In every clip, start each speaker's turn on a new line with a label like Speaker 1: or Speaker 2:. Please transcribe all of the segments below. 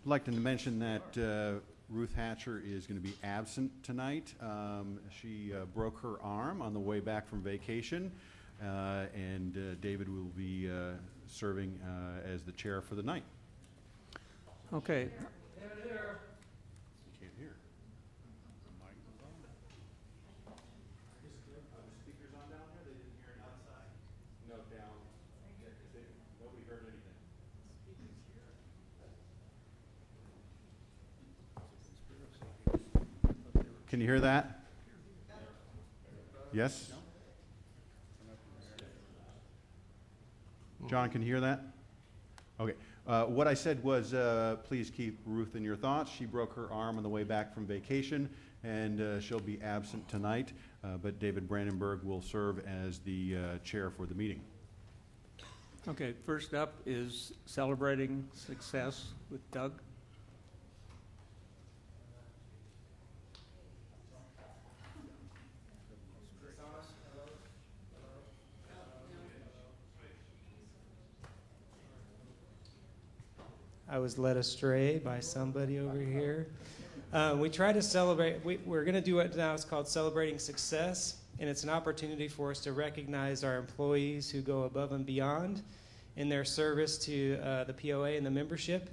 Speaker 1: I'd like to mention that Ruth Hatcher is going to be absent tonight. She broke her arm on the way back from vacation, and David will be serving as the chair for the night.
Speaker 2: Okay.
Speaker 1: Can you hear that? Yes? John, can you hear that? Okay. What I said was, please keep Ruth in your thoughts. She broke her arm on the way back from vacation, and she'll be absent tonight, but David Brandenburg will serve as the chair for the meeting.
Speaker 2: Okay, first up is Celebrating Success with Doug.
Speaker 3: I was led astray by somebody over here. We try to celebrate, we're going to do what now is called Celebrating Success, and it's an opportunity for us to recognize our employees who go above and beyond in their service to the POA and the membership.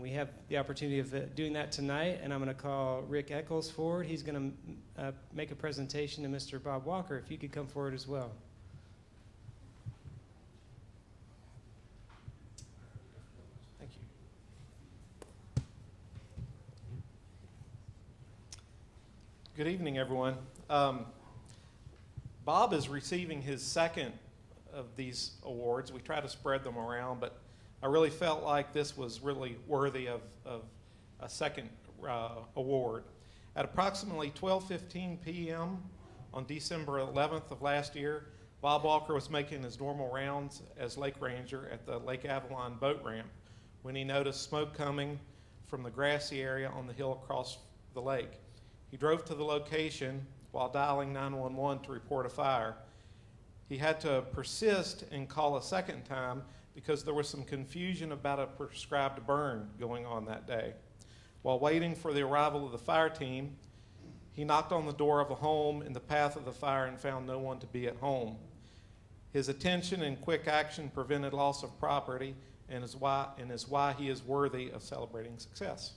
Speaker 3: We have the opportunity of doing that tonight, and I'm going to call Rick Eccles forward. He's going to make a presentation to Mr. Bob Walker. If you could come forward as well.
Speaker 4: Good evening, everyone. Bob is receiving his second of these awards. We try to spread them around, but I really felt like this was really worthy of a second award. At approximately 12:15 p.m. on December 11th of last year, Bob Walker was making his normal rounds as lake ranger at the Lake Avalon boat ramp when he noticed smoke coming from the grassy area on the hill across the lake. He drove to the location while dialing 911 to report a fire. He had to persist and call a second time because there was some confusion about a prescribed burn going on that day. While waiting for the arrival of the fire team, he knocked on the door of a home in the path of the fire and found no one to be at home. His attention and quick action prevented loss of property and is why he is worthy of celebrating success.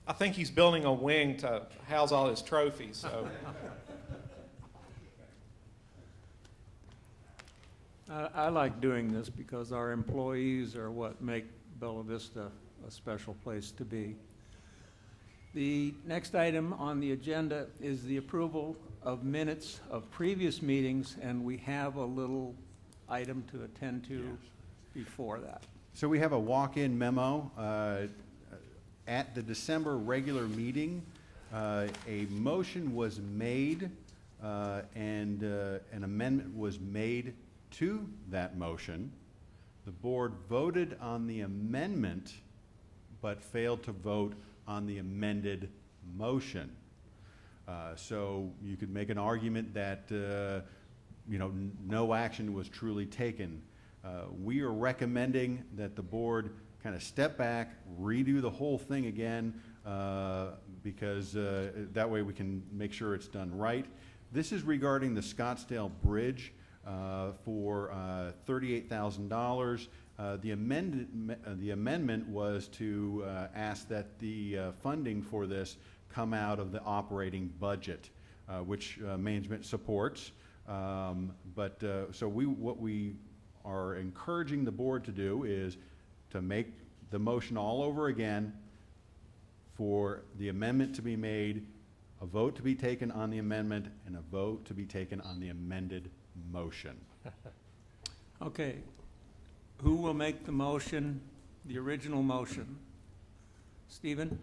Speaker 4: I think he's building a wing to house all his trophies. So,
Speaker 2: I like doing this because our employees are what make Bella Vista a special place to be. The next item on the agenda is the approval of minutes of previous meetings, and we have a little item to attend to before that.
Speaker 1: So we have a walk-in memo. At the December regular meeting, a motion was made and an amendment was made to that motion. The board voted on the amendment but failed to vote on the amended motion. So you could make an argument that no action was truly taken. We are recommending that the board kind of step back, redo the whole thing again, because that way we can make sure it's done right. This is regarding the Scottsdale Bridge for $38,000. The amendment was to ask that the funding for this come out of the operating budget, which management supports. So what we are encouraging the board to do is to make the motion all over again, for the amendment to be made, a vote to be taken on the amendment, and a vote to be taken on the amended motion.
Speaker 2: Okay. Who will make the motion, the original motion? Stephen?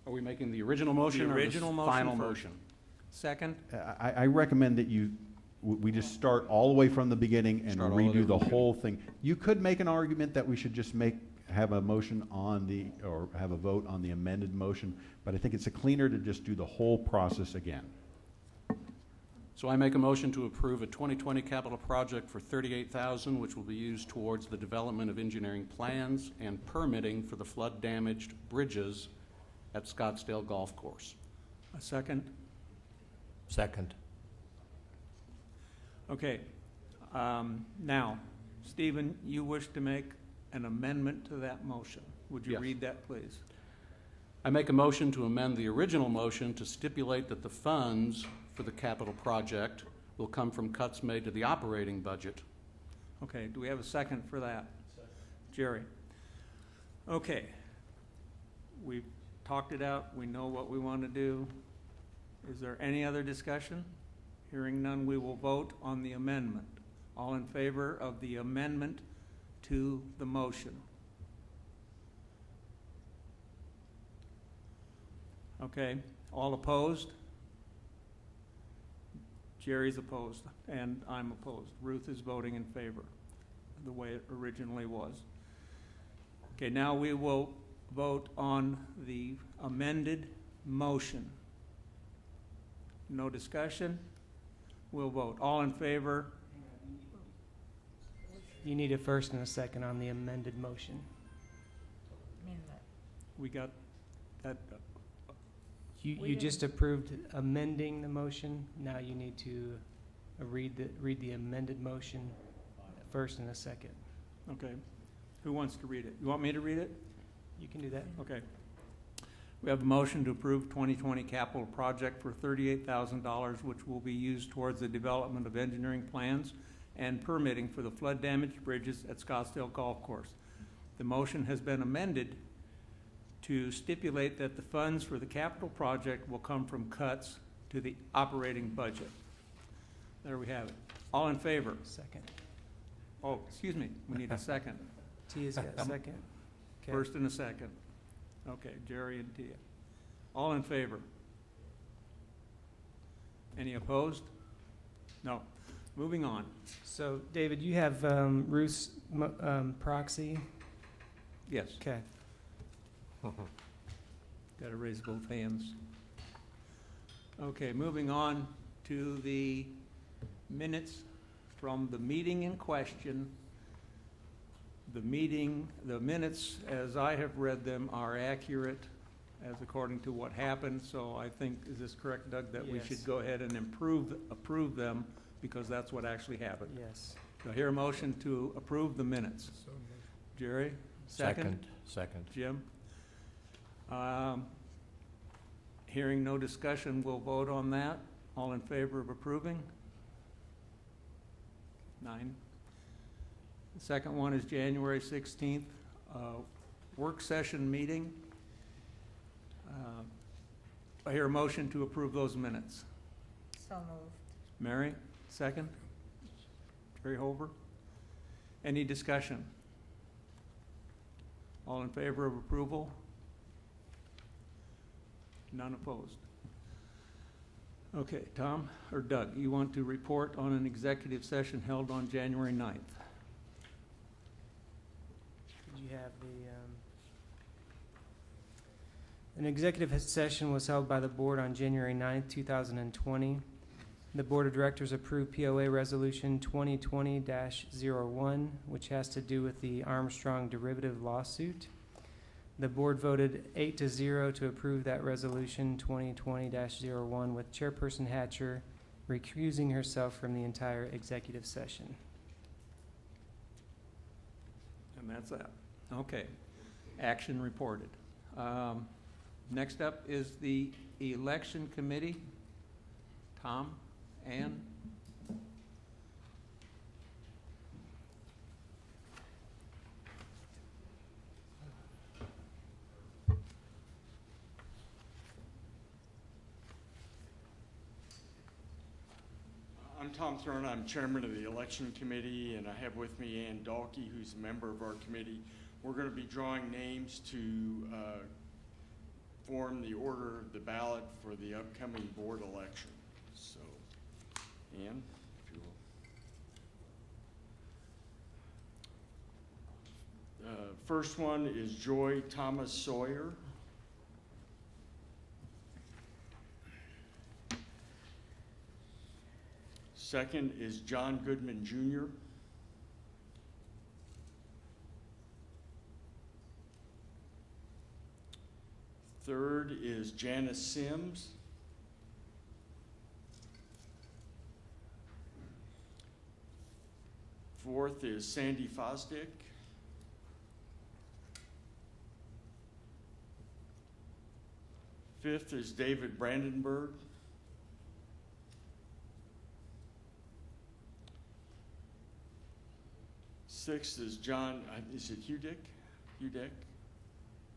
Speaker 5: Are we making the original motion
Speaker 2: The original
Speaker 5: or the
Speaker 2: motion
Speaker 5: final
Speaker 2: first.
Speaker 5: motion?
Speaker 2: Second?
Speaker 1: I recommend that we just start all the way from the beginning and
Speaker 5: Start all the way
Speaker 1: redo the
Speaker 5: from the
Speaker 1: whole thing. You could make an argument that we should just have a motion on have a vote on the amended motion, but I think it's cleaner to just do the whole process again.
Speaker 5: So I make a motion to approve a 2020 capital project for $38,000, which will be used towards the development of engineering plans and permitting for the flood-damaged bridges at Scottsdale Golf Course.
Speaker 2: A second?
Speaker 6: Second.
Speaker 2: Okay. Now, Stephen, you wish to make an amendment to that motion. Would you
Speaker 5: Yes.
Speaker 2: read that, please?
Speaker 5: I make a motion to amend the original motion to stipulate that the funds for the capital project will come from cuts made to the operating budget.
Speaker 2: Okay, do we have a second for that? Jerry? Okay. We've talked it out. We know what we want to do. Is there any other discussion? Hearing none, we will vote on the amendment. All in favor of the amendment to the motion? Okay, all opposed? Jerry's opposed, and I'm opposed. Ruth is voting in favor, the way it originally was. Okay, now we will vote on the amended motion. No discussion? We'll vote. All in favor?
Speaker 3: You need a first and a second on the amended motion.
Speaker 2: We got that.
Speaker 3: You just approved amending the motion. Now you need to read the amended motion first and a second.
Speaker 2: Okay. Who wants to read it? You want me to read it?
Speaker 3: You can do that.
Speaker 2: Okay. We have a motion to approve 2020 capital project for $38,000, which will be used towards the development of engineering plans and permitting for the flood-damaged bridges at Scottsdale Golf Course. The motion has been amended to stipulate that the funds for the capital project will come from cuts to the operating budget. There we have it. All in favor?
Speaker 3: Second.
Speaker 2: Oh, excuse me, we need a second.
Speaker 3: Tia's got a second. Okay.
Speaker 2: First and a second. Okay, Jerry and Tia. All in favor? Any opposed? No. Moving on.
Speaker 3: So, David, you have Ruth's proxy.
Speaker 2: Yes,
Speaker 3: Okay.
Speaker 2: got to raise both hands. Okay, moving on to the minutes from the meeting in question. The minutes, as I have read them, are accurate as according to what happened. So I think, is this correct, Doug, that we
Speaker 3: Yes.
Speaker 2: should go ahead and approve them because that's what actually happened?
Speaker 3: Yes.
Speaker 2: Do I hear a motion to approve the minutes? Jerry, second?
Speaker 6: Second.
Speaker 2: Jim? Hearing no discussion, we'll vote on that. All in favor of approving? 9. The second one is January 16th, work session meeting. I hear a motion to approve those minutes.
Speaker 7: So moved.
Speaker 2: Mary, second? Jerry Holver? Any discussion? All in favor of approval? None opposed. Okay, Tom, or Doug, you want to report on an executive session held on January 9th?
Speaker 3: Did you have an executive session was held by the board on January 9th, 2020. The Board of Directors approved POA Resolution 2020-01, which has to do with the Armstrong derivative lawsuit. The board voted 8-0 to approve that resolution 2020-01, with Chairperson Hatcher recusing herself from the entire executive session.
Speaker 2: And that's that. Okay. Action reported. Next up is the election committee. Tom, Ann?
Speaker 8: I'm Tom Thurn. I'm chairman of the election committee, and I have with me Ann Dalkey, who's a member of our committee. We're going to be drawing names to form the order of the ballot for the upcoming board election. So, Ann, if you will. First one is Joy Thomas Sawyer. Second is John Goodman Jr. Third is Janice Sims. Fourth is Sandy Fosdick. Fifth is David Brandenburg. Sixth is John, is it Hudek? Hudek?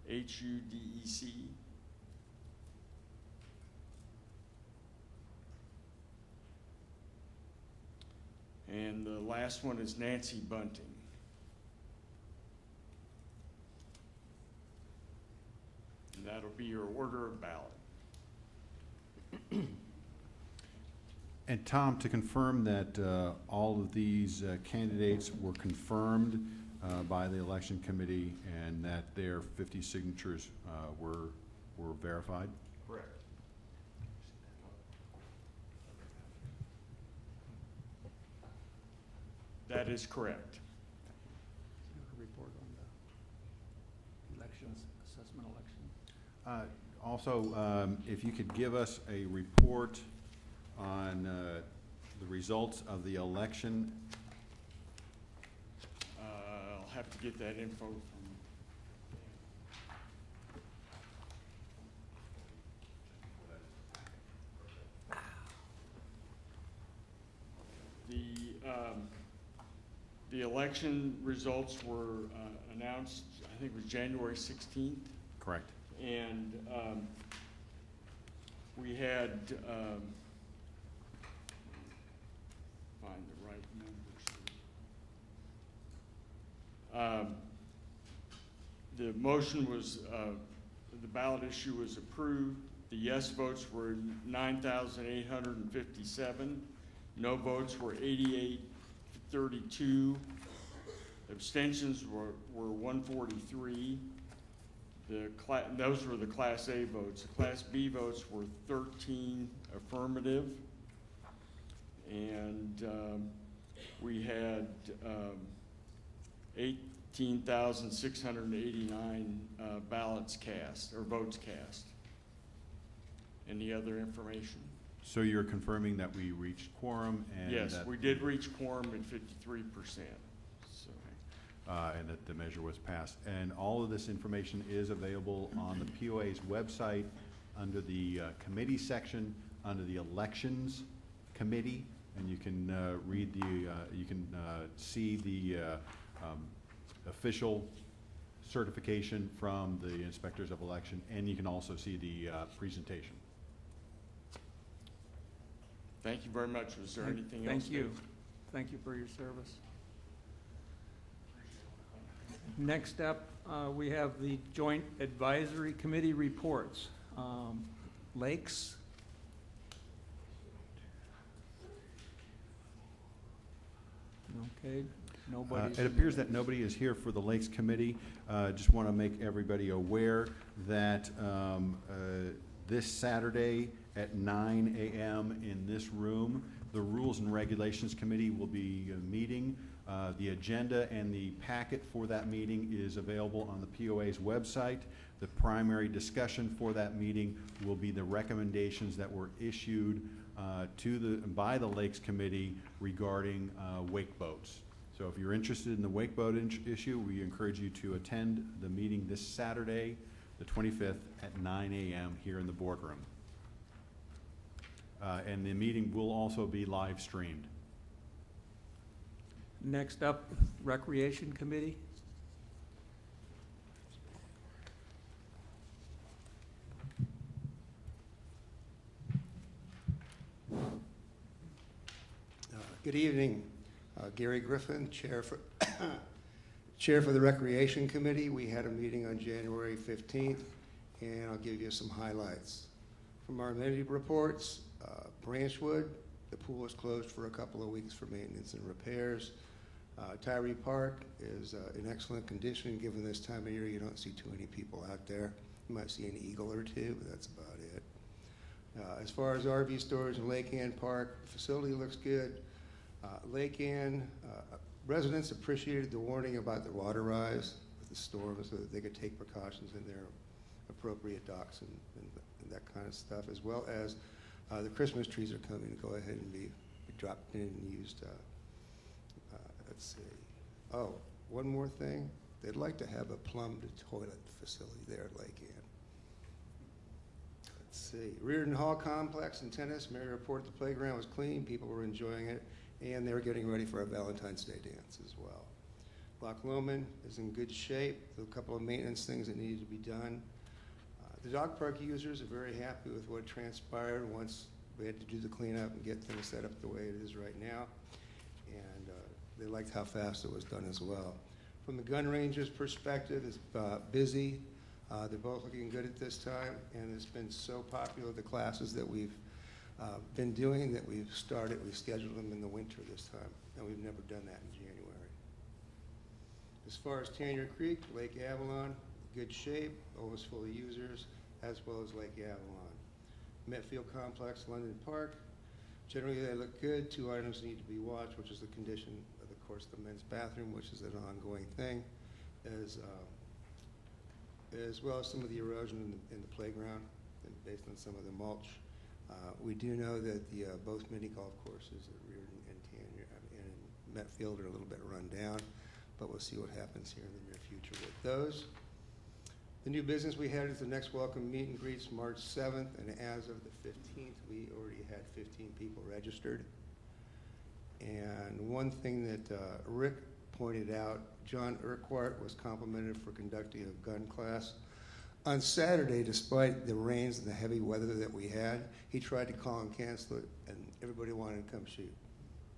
Speaker 8: Hudec. And the last one is Nancy Bunting. And that'll be your order of ballot.
Speaker 1: And Tom, to confirm that all of these candidates were confirmed by the election committee and that their 50 signatures were verified?
Speaker 8: Correct. That is correct.
Speaker 2: Report on the elections, assessment election.
Speaker 1: Also, if you could give us a report on the results of the election.
Speaker 8: I'll have to get that info from the election results were announced, I think it was January 16th.
Speaker 1: Correct.
Speaker 8: And we had, find the right numbers. The motion was, the ballot issue was approved. The yes votes were 9,857. No votes were 8,832. Abstentions were 143. Those were the Class A votes. The Class B votes were 13 affirmative. And we had 18,689 ballots cast, or votes cast. Any other information?
Speaker 1: So you're confirming that we reached quorum and
Speaker 8: Yes,
Speaker 1: that,
Speaker 8: we did reach quorum at 53%. So,
Speaker 1: and that the measure was passed. And all of this information is available on the POA's website under the committee section, under the elections committee, and you can read the, you can see the official certification from the inspectors of election, and you can also see the presentation.
Speaker 8: thank you very much. Was there anything else?
Speaker 2: Thank you. Thank you for your service. Next up, we have the Joint Advisory Committee reports. Lakes. Okay, nobody.
Speaker 1: It appears that nobody is here for the Lakes Committee. Just want to make everybody aware that this Saturday at 9 a.m. in this room, the Rules and Regulations Committee will be meeting. The agenda and the packet for that meeting is available on the POA's website. The primary discussion for that meeting will be the recommendations that were issued by the Lakes Committee regarding wake boats. So if you're interested in the wake boat issue, we encourage you to attend the meeting this Saturday, the 25th at 9 a.m. here in the boardroom. And the meeting will also be live streamed.
Speaker 2: Next up, Recreation Committee.
Speaker 7: Good evening. Gary Griffin, Chair for the Recreation Committee. We had a meeting on January 15th, and I'll give you some highlights. From our amenity reports, Branchwood, the pool is closed for a couple of weeks for maintenance and repairs. Tyree Park is in excellent condition. Given this time of year, you don't see too many people out there. You might see an eagle or two, but that's about it. As far as RV storage in Lake Ann Park, the facility looks good. Lake Ann residents appreciated the warning about the water rise with the storm so that they could take precautions in their appropriate docks and that kind of stuff, as well as the Christmas trees are coming to go ahead and be dropped in and used. Let's see. Oh, one more thing. They'd like to have a plumbed toilet facility there at Lake Ann. Let's see. Reardon Hall Complex and tennis. Mary reported the playground was clean. People were enjoying it. And they were getting ready for a Valentine's Day dance as well. Loch Lomond is in good shape. There's a couple of maintenance things that needed to be done. The dog park users are very happy with what transpired once we had to do the cleanup and get things set up the way it is right now. And they liked how fast it was done as well. From the gun ranger's perspective, it's busy. They're both looking good at this time, and it's been so popular, the classes that we've been doing that we've scheduled them in the winter this time, and we've never done that in January. As far as Tanier Creek, Lake Avalon, good shape, almost full of users, as well as Lake Avalon. Metfield Complex, London Park, generally they look good. 2 items need to be watched, which is the condition of course, the men's bathroom, which is an ongoing thing, as well as some of the erosion in the playground, based on some of the mulch. We do know that both mini golf courses at Reardon and Tanier and Metfield are a little bit run down, but we'll see what happens here in the near future with those. The new business we had is the next welcome meet and greets March 7th, and as of the 15th, we already had 15 people registered. And one thing that Rick pointed out, John Urquhart was complimented for conducting a gun class. On Saturday, despite the rains and the heavy weather that we had, he tried to call and cancel it, and everybody wanted to come shoot.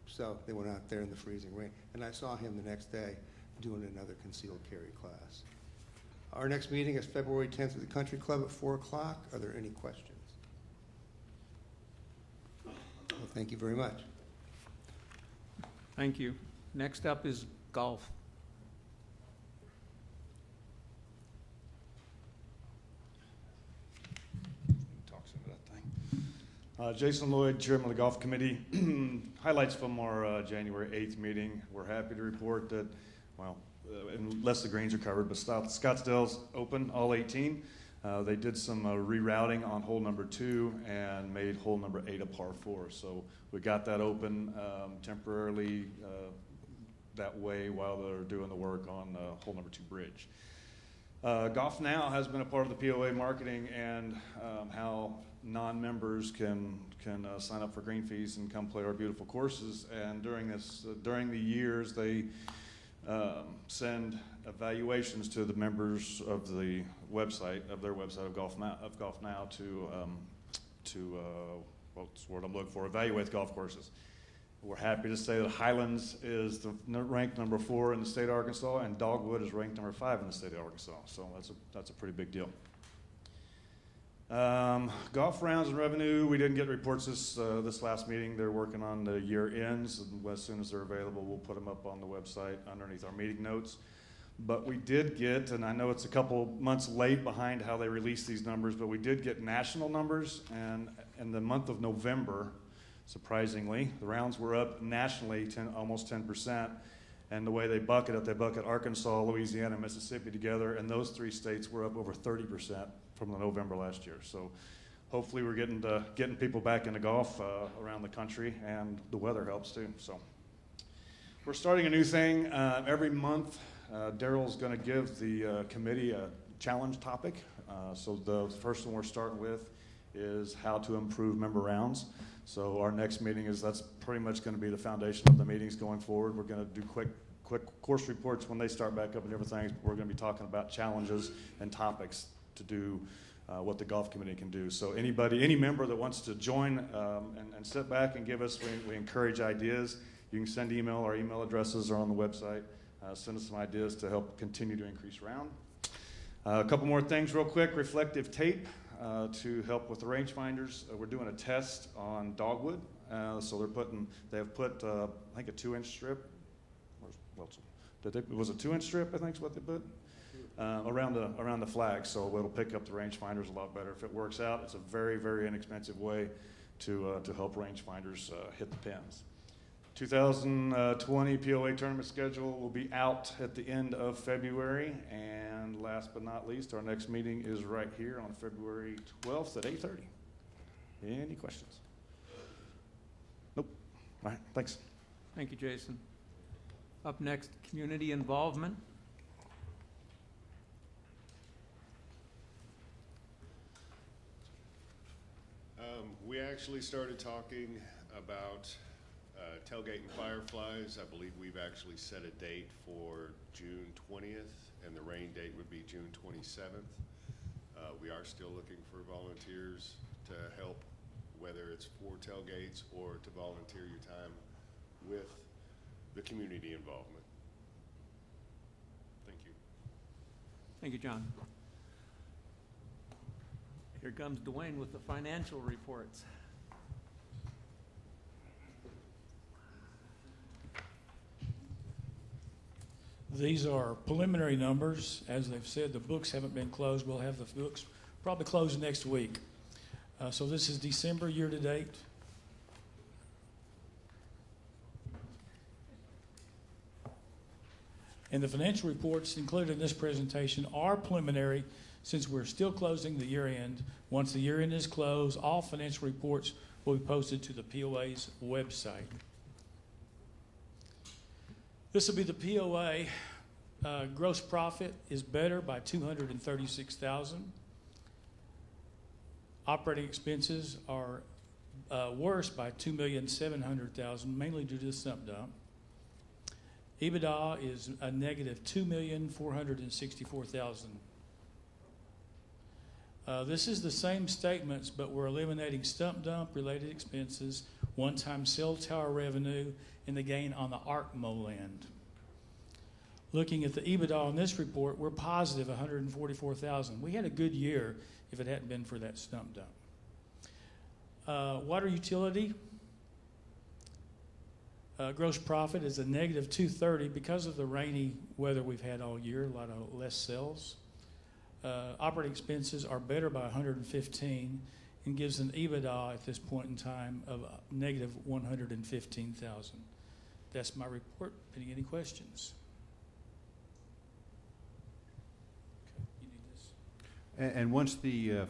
Speaker 7: So they went out there in the freezing rain, and I saw him the next day doing another concealed carry class. Our next meeting is February 10th at the Country Club at 4 o'clock. Are there any questions? Well, thank you very much.
Speaker 2: Thank you. Next up is golf.
Speaker 9: Talk some of that thing. Jason Lloyd, Chairman of the Golf Committee. Highlights from our January 8th meeting. We're happy to report that, well, unless the greens are covered, but Scottsdale's open, all 18. They did some rerouting on hole number 2 and made hole number 8 a par 4. So we got that open temporarily that way while they're doing the work on hole number 2 bridge. Golf Now has been a part of the POA marketing and how non-members can sign up for green fees and come play our beautiful courses. And during the years, they send evaluations to the members of the website, of Golf Now to what's the word I'm looking for, evaluate golf courses. We're happy to say that Highlands is ranked number 4 in the state of Arkansas, and Dogwood is ranked number 5 in the state of Arkansas. So that's a pretty big deal. Golf rounds and revenue, we didn't get reports this last meeting. They're working on the year ends, and as soon as they're available, we'll put them up on the website underneath our meeting notes. But we did get, and I know it's a couple months late behind how they release these numbers, but we did get national numbers, and in the month of November, surprisingly, the rounds were up nationally almost 10%, and the way they bucket Arkansas, Louisiana, and Mississippi together, and those 3 states were up over 30% from the November last year. So hopefully we're getting people back into golf around the country, and the weather helps too. So we're starting a new thing every month. Daryl's going to give the committee a challenge topic. So the first one we're starting with is how to improve member rounds. So our next meeting that's pretty much going to be the foundation of the meetings going forward. We're going to do quick course reports when they start back up and everything. We're going to be talking about challenges and topics to do what the golf committee can do. So any member that wants to join and sit back and give us, we encourage ideas. You can send email. Our email addresses are on the website. Send us some ideas to help continue to increase round. A couple more things real quick. Reflective tape to help with the rangefinders. We're doing a test on Dogwood. So they have put I think a 2-inch strip. Was it 2-inch strip, I think is what they put? around the flag, so it'll pick up the rangefinders a lot better. If it works out, it's a very, very inexpensive way to help rangefinders hit the pins. 2020 POA tournament schedule will be out at the end of February, and last but not least, our next meeting is right here on February 12th at 8:30. Any questions? Nope. All right, thanks.
Speaker 2: Thank you, Jason. Up next, community involvement.
Speaker 10: We actually started talking about tailgate and fireflies. I believe we've actually set a date for June 20th, and the rain date would be June 27th. We are still looking for volunteers to help, whether it's for tailgates or to volunteer your time with the community involvement. Thank you.
Speaker 2: Thank you, John. Here comes Dwayne with the financial reports.
Speaker 11: These are preliminary numbers. As they've said, the books haven't been closed. We'll have the books probably closed next week. So this is December year to date. And the financial reports included in this presentation are preliminary since we're still closing the year end. Once the year end is closed, all financial reports will be posted to the POA's website. This will be the POA. Gross profit is better by $236,000. Operating expenses are worse by $2,700,000, mainly due to the sump dump. EBITDA is a negative $2,464,000. This is the same statements, but we're eliminating stump dump related expenses, one-time cell tower revenue, and the gain on the ARCMO land. Looking at the EBITDA on this report, we're positive $144,000. We had a good year if it hadn't been for that stump dump. Water utility, gross profit is a negative $230,000 because of the rainy weather we've had all year, a lot of less cells. Operating expenses are better by $115,000 and gives an EBITDA at this point in time of negative $115,000. That's my report. Any questions? Okay, you need this.
Speaker 1: And once the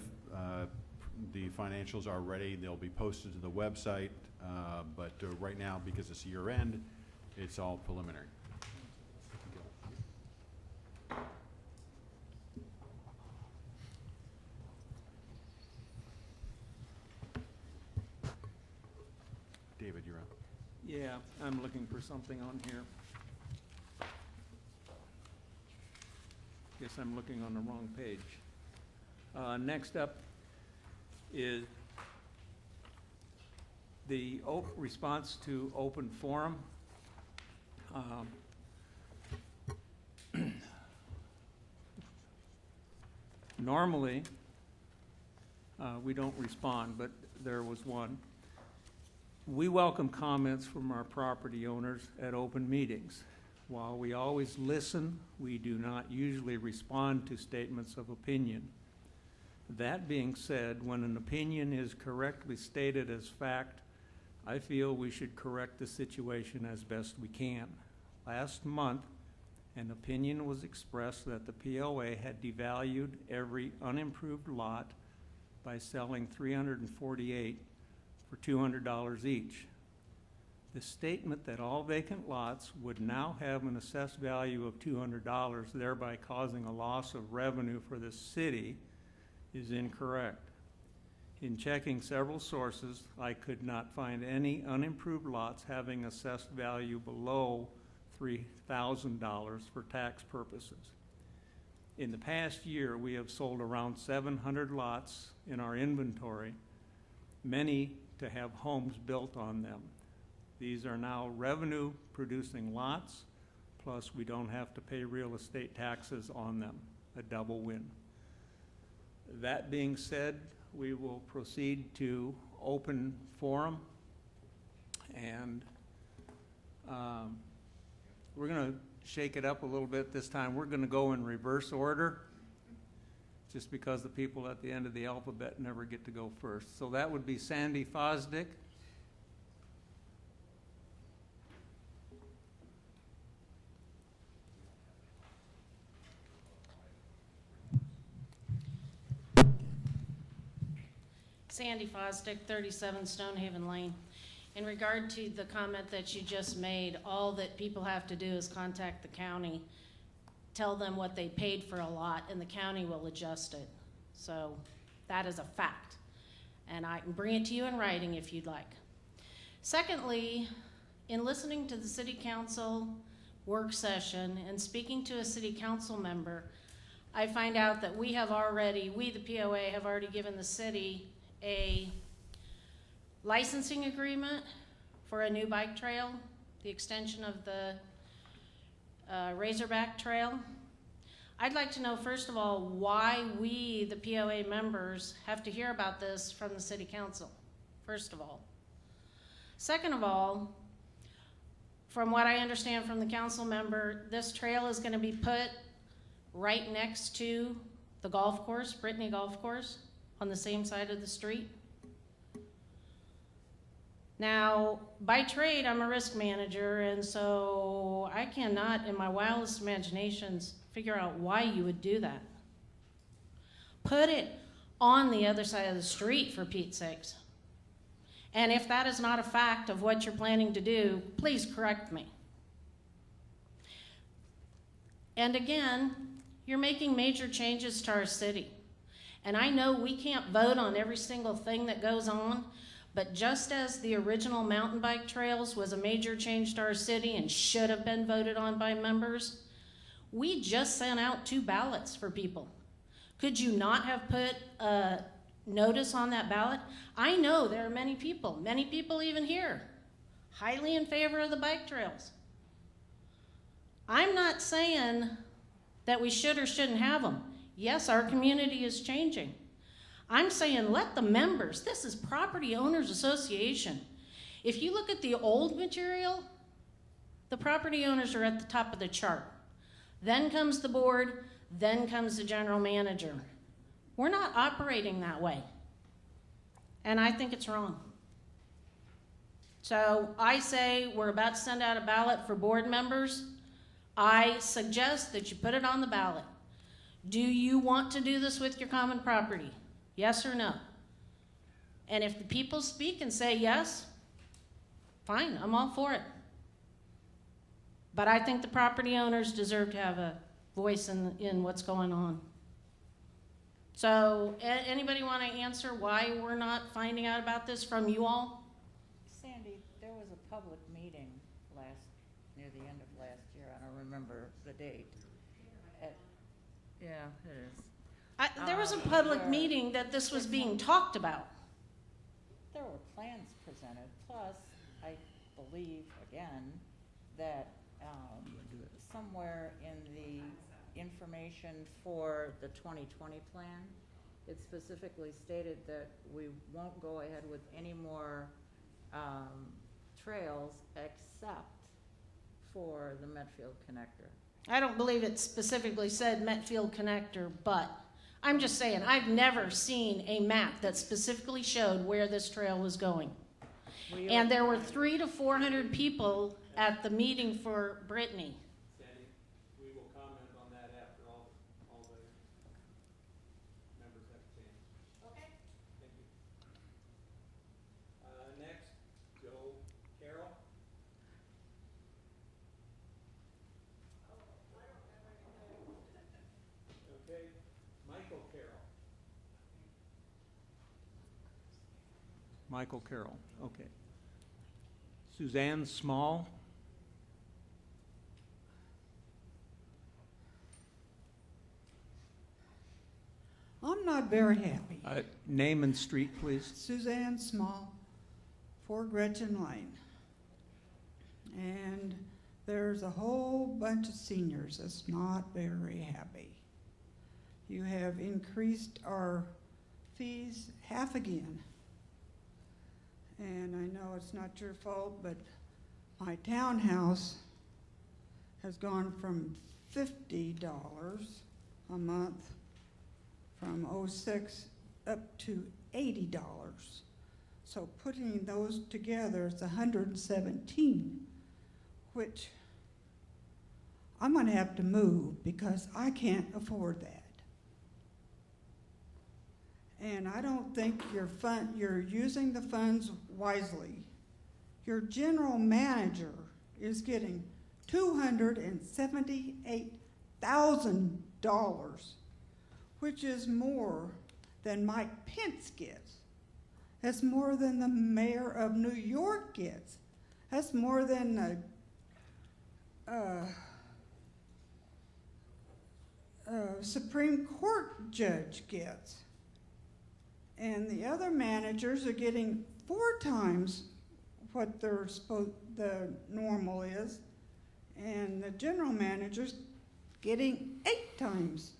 Speaker 1: financials are ready, they'll be posted to the website. But right now, because it's year end, it's all preliminary. David, you're up.
Speaker 2: Yeah, I'm looking for something on here. Guess I'm looking on the wrong page. Next up is the response to open forum. Normally, we don't respond, but there was one. We welcome comments from our property owners at open meetings. While we always listen, we do not usually respond to statements of opinion. That being said, when an opinion is correctly stated as fact, I feel we should correct the situation as best we can. Last month, an opinion was expressed that the POA had devalued every unimproved lot by selling 348 for $200 each. The statement that all vacant lots would now have an assessed value of $200, thereby causing a loss of revenue for the city, is incorrect. In checking several sources, I could not find any unimproved lots having assessed value below $3,000 for tax purposes. In the past year, we have sold around 700 lots in our inventory, many to have homes built on them. These are now revenue-producing lots, plus we don't have to pay real estate taxes on them, a double win. That being said, we will proceed to open forum, and we're going to shake it up a little bit this time. We're going to go in reverse order, just because the people at the end of the alphabet never get to go first. So that would be Sandy Fosdick.
Speaker 12: Sandy Fosdick, 37 Stonehaven Lane. In regard to the comment that you just made, all that people have to do is contact the county, tell them what they paid for a lot, and the county will adjust it. So that is a fact. And I can bring it to you in writing if you'd like. Secondly, in listening to the city council work session and speaking to a city council member, I find out that we, the POA, have already given the city a licensing agreement for a new bike trail, the extension of the Razorback Trail. I'd like to know, first of all, why we, the POA members, have to hear about this from the city council, first of all. Second of all, from what I understand from the council member, this trail is going to be put right next to the golf course, Brittany Golf Course, on the same side of the street. Now, by trade, I'm a risk manager, and so I cannot, in my wildest imaginations, figure out why you would do that. Put it on the other side of the street, for Pete's sakes. And if that is not a fact of what you're planning to do, please correct me. And again, you're making major changes to our city. And I know we can't vote on every single thing that goes on, but just as the original mountain bike trails was a major change to our city and should have been voted on by members, we just sent out 2 ballots for people. Could you not have put a notice on that ballot? I know there are many people even here, highly in favor of the bike trails. I'm not saying that we should or shouldn't have them. Yes, our community is changing. I'm saying let the members, this is Property Owners Association. If you look at the old material, the property owners are at the top of the chart. Then comes the board, then comes the general manager. We're not operating that way. And I think it's wrong. So I say we're about to send out a ballot for board members. I suggest that you put it on the ballot. Do you want to do this with your common property? Yes or no? And if the people speak and say yes, fine, I'm all for it. But I think the property owners deserve to have a voice in what's going on. So anybody want to answer why we're not finding out about this from you all?
Speaker 13: Sandy, there was a public meeting near the end of last year. I don't remember the date. Yeah, it is.
Speaker 12: There was a public meeting that this was being talked about.
Speaker 13: There were plans presented, plus I believe, again, that somewhere in the information for the 2020 plan, it specifically stated that we won't go ahead with any more trails except for the Metfield Connector.
Speaker 12: I don't believe it specifically said Metfield Connector, but I'm just saying, I've never seen a map that specifically showed where this trail was going. And there were 300 to 400 people at the meeting for Brittany.
Speaker 2: Sandy, we will comment on that after all the members have changed.
Speaker 12: Okay.
Speaker 2: Thank you. Next, Joe Carroll. Okay, Michael Carroll. Michael Carroll, okay. Suzanne Small.
Speaker 14: I'm not very happy.
Speaker 2: Name and street, please.
Speaker 14: Suzanne Small, 4 Gretchen Lane. And there's a whole bunch of seniors that's not very happy. You have increased our fees half again. And I know it's not your fault, but my townhouse has gone from $50 a month from '06 up to $80. So putting those together, it's 117, which I'm going to have to move because I can't afford that. And I don't think you're using the funds wisely. Your general manager is getting $278,000, which is more than Mike Pence gets. That's more than the mayor of New York gets. That's more than Supreme Court judge gets. And the other managers are getting 4 times what the normal is, and the general manager's getting 8 times.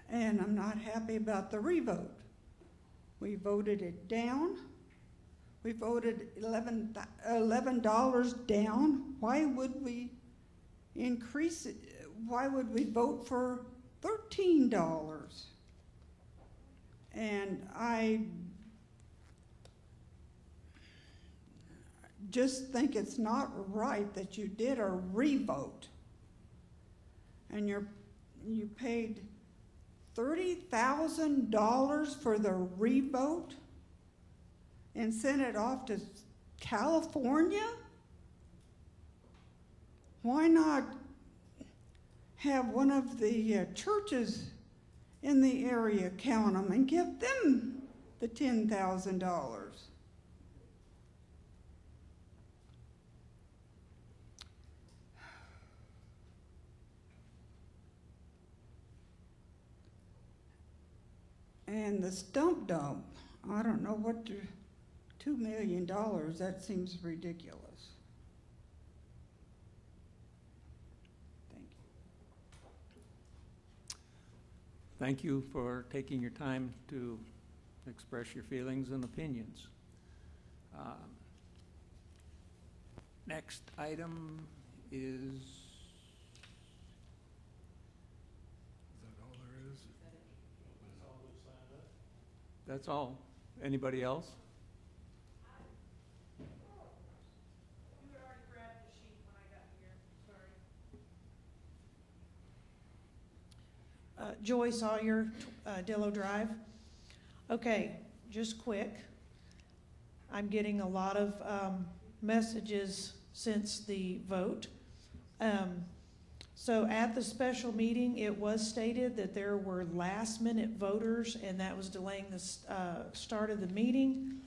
Speaker 14: And I'm not happy about the revote. We voted it down. We voted $11 down. Why would we increase it? Why would we vote for $13? And I just think it's not right that you did a revote and you paid $30,000 for the revote and sent it off to California? Why not have one of the churches in the area count them and give them the $10,000? And the stump dump, I don't know what to, $2 million, that seems ridiculous. Thank you.
Speaker 2: Thank you for taking your time to express your feelings and opinions. Next item is that all there is? That's all. Anybody else?
Speaker 15: You had already grabbed the sheet when I got here, sorry. Joy Sawyer, Dillo Drive. Okay, just quick. I'm getting a lot of messages since the vote. So at the special meeting, it was stated that there were last-minute voters, and that was delaying the start of the meeting.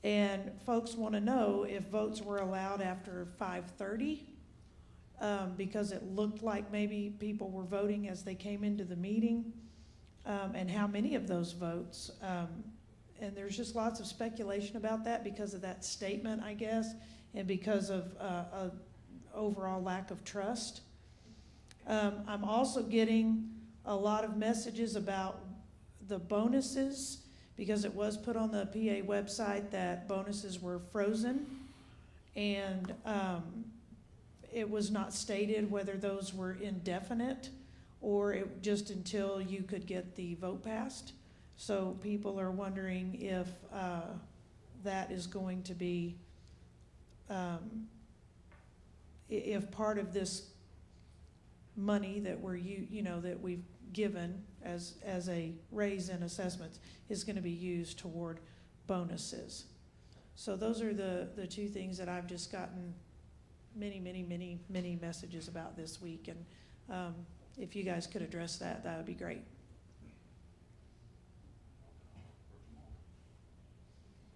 Speaker 15: And folks want to know if votes were allowed after 5:30, because it looked like maybe people were voting as they came into the meeting, and how many of those votes. And there's just lots of speculation about that because of that statement, I guess, and because of overall lack of trust. I'm also getting a lot of messages about the bonuses, because it was put on the PA website that bonuses were frozen, and it was not stated whether those were indefinite or it just until you could get the vote passed. So people are wondering if that is going to be, if part of this money that that we've given as a raise in assessments is going to be used toward bonuses. So those are the 2 things that I've just gotten many messages about this week, and if you guys could address that, that would be great.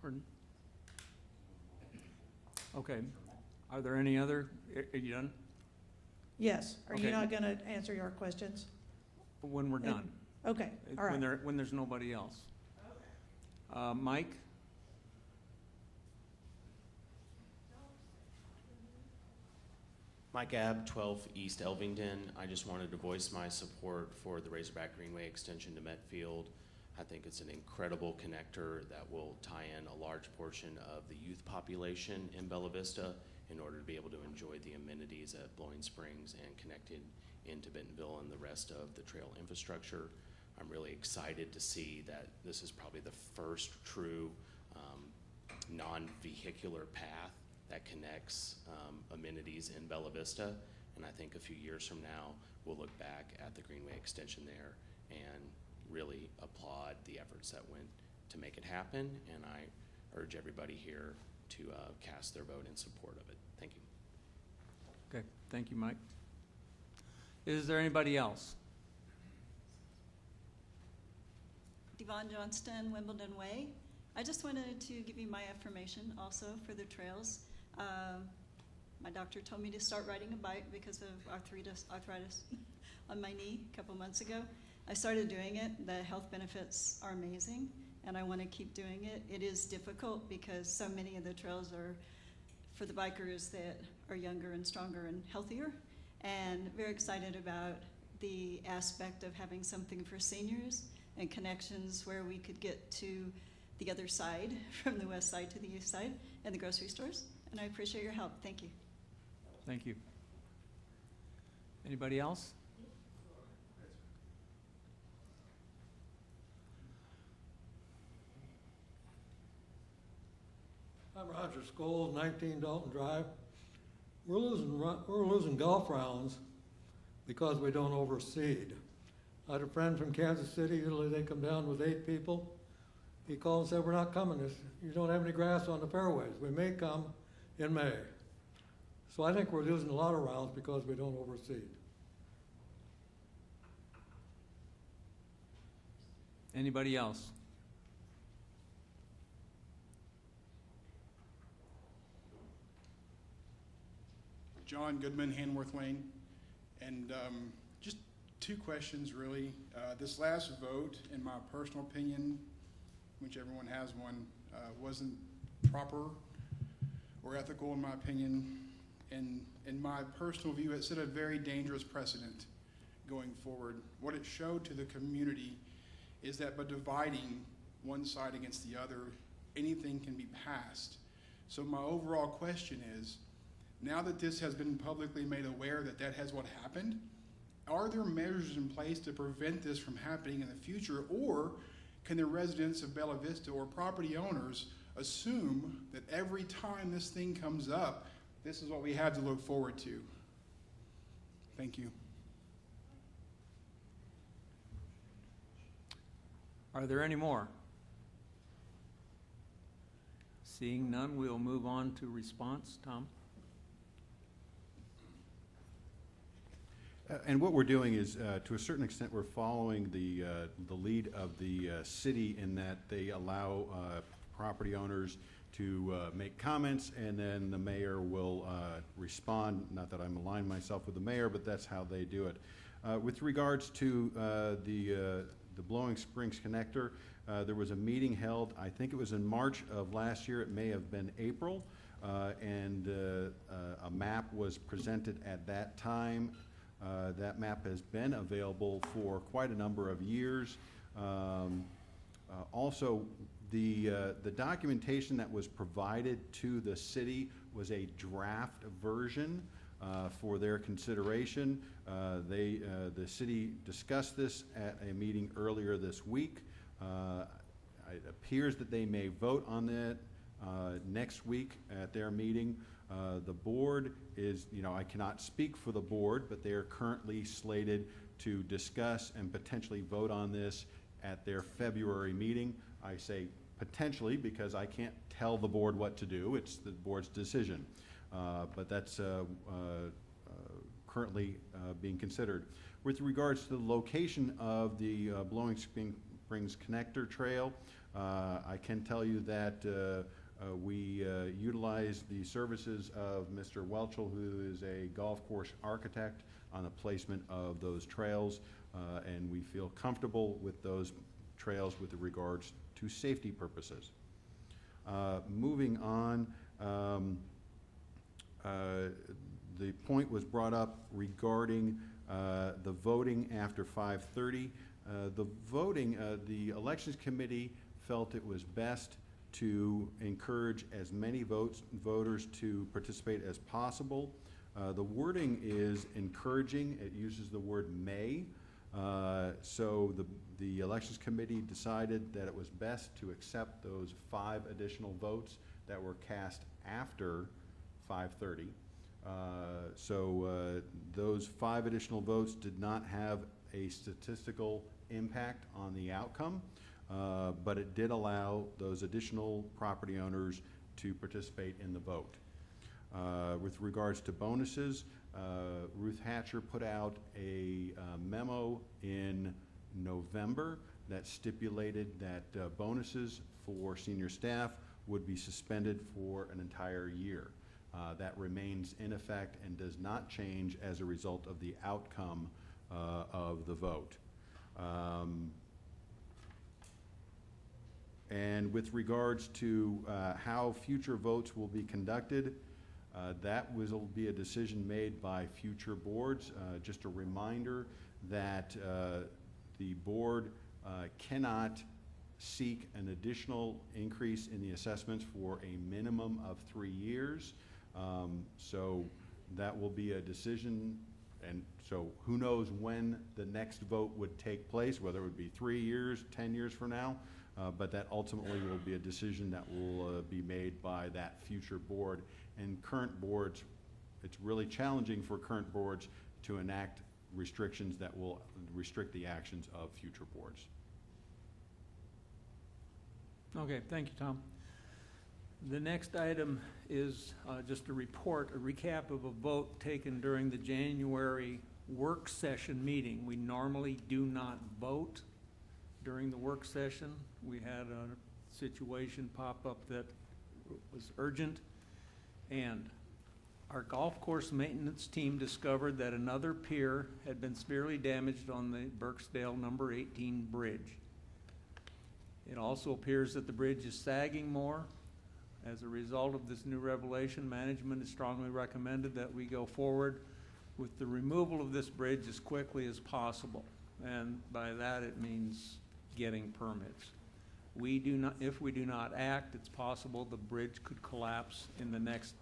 Speaker 2: Pardon? Okay. Are there any other? Are you done?
Speaker 15: Yes. Are
Speaker 2: Okay.
Speaker 15: you not going to answer your questions?
Speaker 2: When we're done.
Speaker 15: Okay. All right.
Speaker 2: When there's nobody else. Mike?
Speaker 16: Mike Abb, 12 East Elvington. I just wanted to voice my support for the Razorback Greenway extension to Metfield. I think it's an incredible connector that will tie in a large portion of the youth population in Bella Vista in order to be able to enjoy the amenities at Blowing Springs and connected into Bentonville and the rest of the trail infrastructure. I'm really excited to see that this is probably the first true non-vehicular path that connects amenities in Bella Vista. And I think a few years from now, we'll look back at the Greenway extension there and really applaud the efforts that went to make it happen. And I urge everybody here to cast their vote in support of it. Thank you.
Speaker 2: Okay, thank you, Mike. Is there anybody else?
Speaker 17: Devon Johnston, Wimbledon Way. I just wanted to give you my affirmation also for the trails. My doctor told me to start riding a bike because of arthritis on my knee a couple months ago. I started doing it. The health benefits are amazing, and I want to keep doing it. It is difficult because so many of the trails are for the bikers that are younger and stronger and healthier, and very excited about the aspect of having something for seniors and connections where we could get to the other side, from the west side to the east side, and the grocery stores. And I appreciate your help. Thank you.
Speaker 2: Thank you. Anybody else?
Speaker 18: I'm Roger Scholes, 19 Dalton Drive. We're losing golf rounds because we don't overseed. I had a friend from Kansas City. Usually they come down with 8 people. He called and said, "We're not coming. You don't have any grass on the fairways. We may come in May." So I think we're losing a lot of rounds because we don't overseed.
Speaker 2: Anybody else?
Speaker 19: John Goodman, Hanworth Lane, and just 2 questions really. This last vote, in my personal opinion, which everyone has one, wasn't proper or ethical in my opinion. And in my personal view, it set a very dangerous precedent going forward. What it showed to the community is that by dividing one side against the other, anything can be passed. So my overall question is, now that this has been publicly made aware that that has what happened, are there measures in place to prevent this from happening in the future, or can the residents of Bella Vista or property owners assume that every time this thing comes up, this is what we have to look forward to? Thank you.
Speaker 2: Are there any more? Seeing none, we'll move on to response. Tom?
Speaker 1: And what we're doing is, to a certain extent, we're following the lead of the city in that they allow property owners to make comments, and then the mayor will respond. Not that I'm aligned myself with the mayor, but that's how they do it. With regards to the Blowing Springs connector, there was a meeting held, I think it was in March of last year, it may have been April, and a map was presented at that time. That map has been available for quite a number of years. Also, the documentation that was provided to the city was a draft version for their consideration. The city discussed this at a meeting earlier this week. It appears that they may vote on it next week at their meeting. The board is, I cannot speak for the board, but they are currently slated to discuss and potentially vote on this at their February meeting. I say potentially because I can't tell the board what to do. It's the board's decision. But that's currently being considered. With regards to the location of the Blowing Springs Connector Trail, I can tell you that we utilize the services of Mr. Welchel, who is a golf course architect, on the placement of those trails, and we feel comfortable with those trails with regards to safety purposes. Moving on, the point was brought up regarding the voting after 5:30. The voting, the Elections Committee felt it was best to encourage as many voters to participate as possible. The wording is encouraging. It uses the word may. So the Elections Committee decided that it was best to accept those 5 additional votes that were cast after 5:30. Those 5 additional votes did not have a statistical impact on the outcome, but it did allow those additional property owners to participate in the vote. With regards to bonuses, Ruth Hatcher put out a memo in November that stipulated that bonuses for senior staff would be suspended for an entire year. That remains in effect and does not change as a result of the outcome of the vote. And with regards to how future votes will be conducted, that will be a decision made by future boards. Just a reminder that the board cannot seek an additional increase in the assessments for a minimum of 3 years. So that will be a decision, and so who knows when the next vote would take place, whether it would be 3 years, 10 years from now, but that ultimately will be a decision that will be made by that future board. And current boards, it's really challenging for current boards to enact restrictions that will restrict the actions of future boards.
Speaker 2: Okay, thank you, Tom. The next item is just a report, a recap of a vote taken during the January work session meeting. We normally do not vote during the work session. We had a situation pop up that was urgent, and our golf course maintenance team discovered that another pier had been severely damaged on the Burksdale number 18 bridge. It also appears that the bridge is sagging more. As a result of this new revelation, management has strongly recommended that we go forward with the removal of this bridge as quickly as possible. And by that it means getting permits. If we do not act, it's possible the bridge could collapse in the next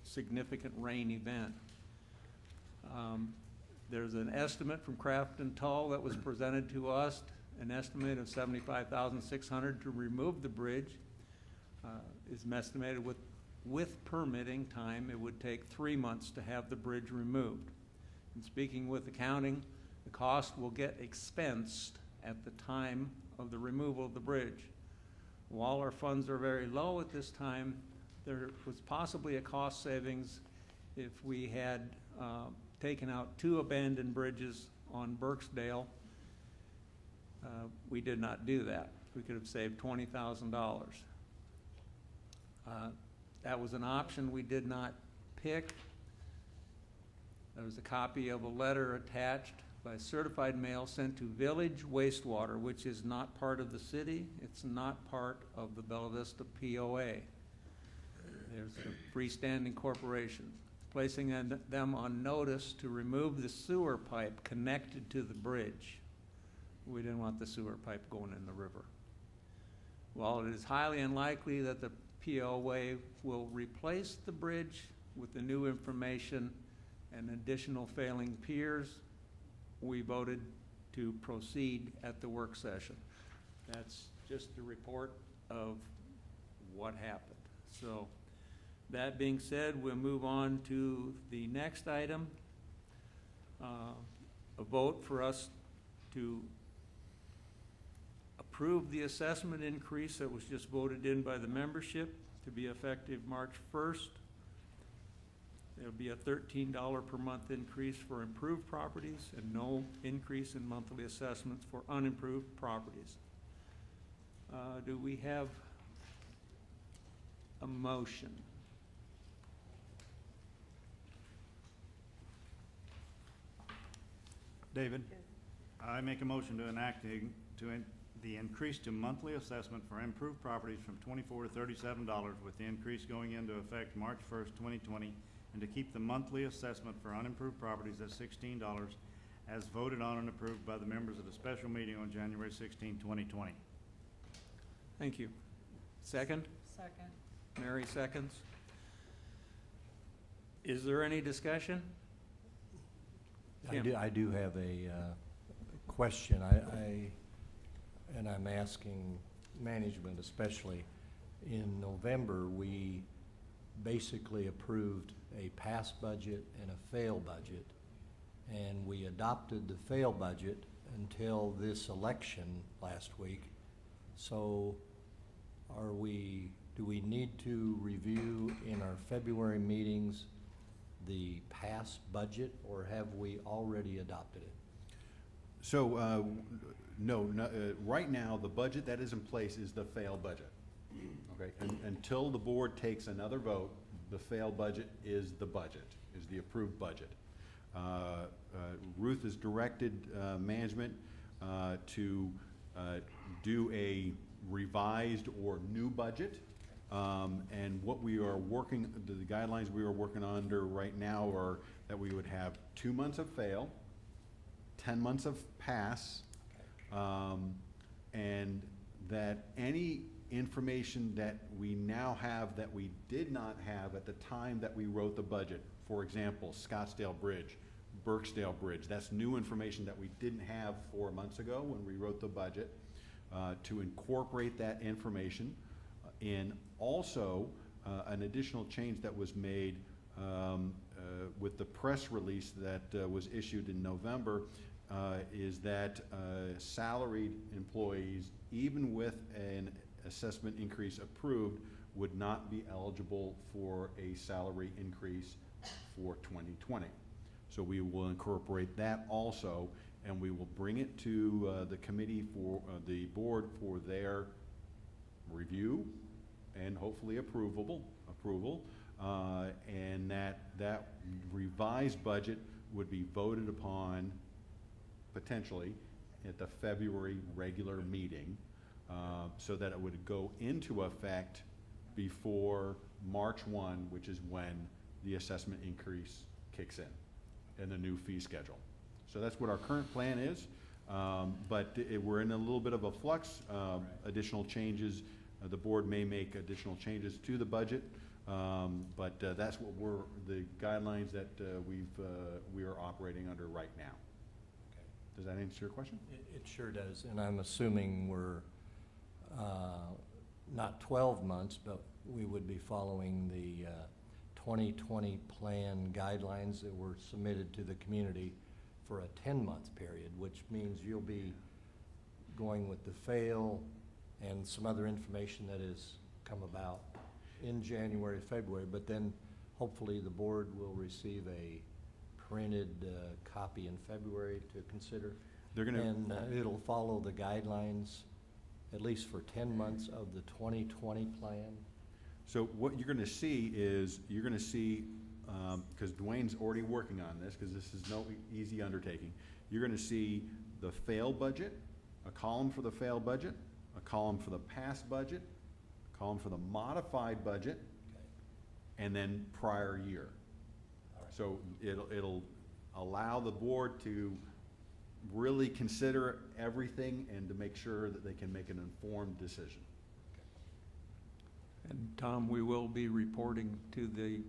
Speaker 2: significant rain event. There's an estimate from Craft and Tull that was presented to us, an estimate of $75,600 to remove the bridge. Is estimated with permitting time, it would take 3 months to have the bridge removed. And speaking with accounting, the cost will get expensed at the time of the removal of the bridge. While our funds are very low at this time, there was possibly a cost savings if we had taken out 2 abandoned bridges on Burksdale. We did not do that. We could have saved $20,000. That was an option we did not pick. There was a copy of a letter attached by certified mail sent to Village Wastewater, which is not part of the city. It's not part of the Bella Vista POA. There's a freestanding corporation, placing them on notice to remove the sewer pipe connected to the bridge. We didn't want the sewer pipe going in the river. While it is highly unlikely that the POA will replace the bridge with the new information and additional failing piers, we voted to proceed at the work session. That's just a report of what happened. So that being said, we'll move on to the next item, a vote for us to approve the assessment increase that was just voted in by the membership to be effective March 1st. There'll be a $13 per month increase for improved properties and no increase in monthly assessments for unimproved properties. Do we have a motion?
Speaker 20: David, I make a motion to enact the increase to monthly assessment for improved properties from $24 to $37, with the increase going into effect March 1st, 2020, and to keep the monthly assessment for unimproved properties at $16 as voted on and approved by the members of the special meeting on January 16, 2020.
Speaker 2: Thank you. Second?
Speaker 13: Second.
Speaker 2: Mary seconds. Is there any discussion? Kim?
Speaker 6: I do have a question. And I'm asking management especially. In November, we basically approved a pass budget and a fail budget. And we adopted the fail budget until this election last week. So do we need to review in our February meetings the past budget, or have we already adopted it?
Speaker 1: So, no, right now, the budget that is in place is the fail budget. Okay, until the board takes another vote, the fail budget is the approved budget. Ruth has directed management to do a revised or new budget. And what we are working, the guidelines we are working under right now are that we would have 2 months of fail, 10 months of pass, and that any information that we now have that we did not have at the time that we wrote the budget, for example, Scottsdale Bridge, Burksdale Bridge, that's new information that we didn't have 4 months ago when we wrote the budget, to incorporate that information. And also, an additional change that was made with the press release that was issued in November is that salaried employees, even with an assessment increase approved, would not be eligible for a salary increase for 2020. So we will incorporate that also, and we will bring it to the committee for the board for their review and hopefully approval, and that revised budget would be voted upon potentially at the February regular meeting, so that it would go into effect before March 1, which is when the assessment increase kicks in and the new fee schedule. So that's what our current plan is, but we're in a little bit of a flux. Additional changes, the board may make additional changes to the budget, but that's what the guidelines that we are operating under right now. Does that answer your question?
Speaker 6: It sure does, and I'm assuming we're not 12 months, but we would be following the 2020 plan guidelines that were submitted to the community for a 10-month period, which means you'll be going with the fail and some other information that has come about in January, February, but then hopefully the board will receive a printed copy in February to consider. And it'll follow the guidelines at least for 10 months of the 2020 plan.
Speaker 1: So what you're going to see is, because Dwayne's already working on this, because this is no easy undertaking, you're going to see the fail budget, a column for the fail budget, a column for the past budget, a column for the modified budget, and then prior year. So it'll allow the board to really consider everything and to make sure that they can make an informed decision.
Speaker 2: And Tom, we will be reporting to the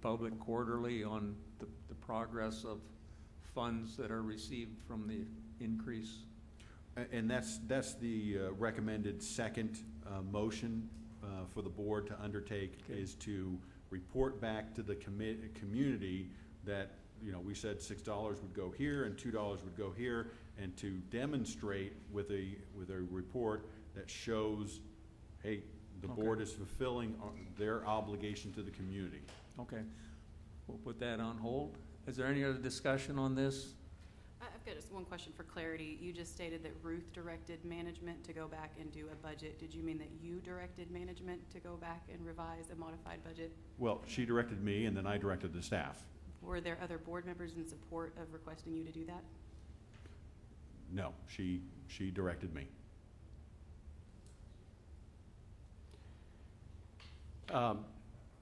Speaker 2: public quarterly on the progress of funds that are received from the increase.
Speaker 1: And that's the recommended second motion for the board to undertake, is to report back to the community that, we said $6 would go here and $2 would go here, and to demonstrate with a report that shows, hey, the board is fulfilling their obligation to the community.
Speaker 2: Okay, we'll put that on hold. Is there any other discussion on this?
Speaker 21: I've got just one question for clarity. You just stated that Ruth directed management to go back and do a budget. Did you mean that you directed management to go back and revise a modified budget?
Speaker 1: Well, she directed me, and then I directed the staff.
Speaker 21: Were there other board members in support of requesting you to do that?
Speaker 1: No, she directed me.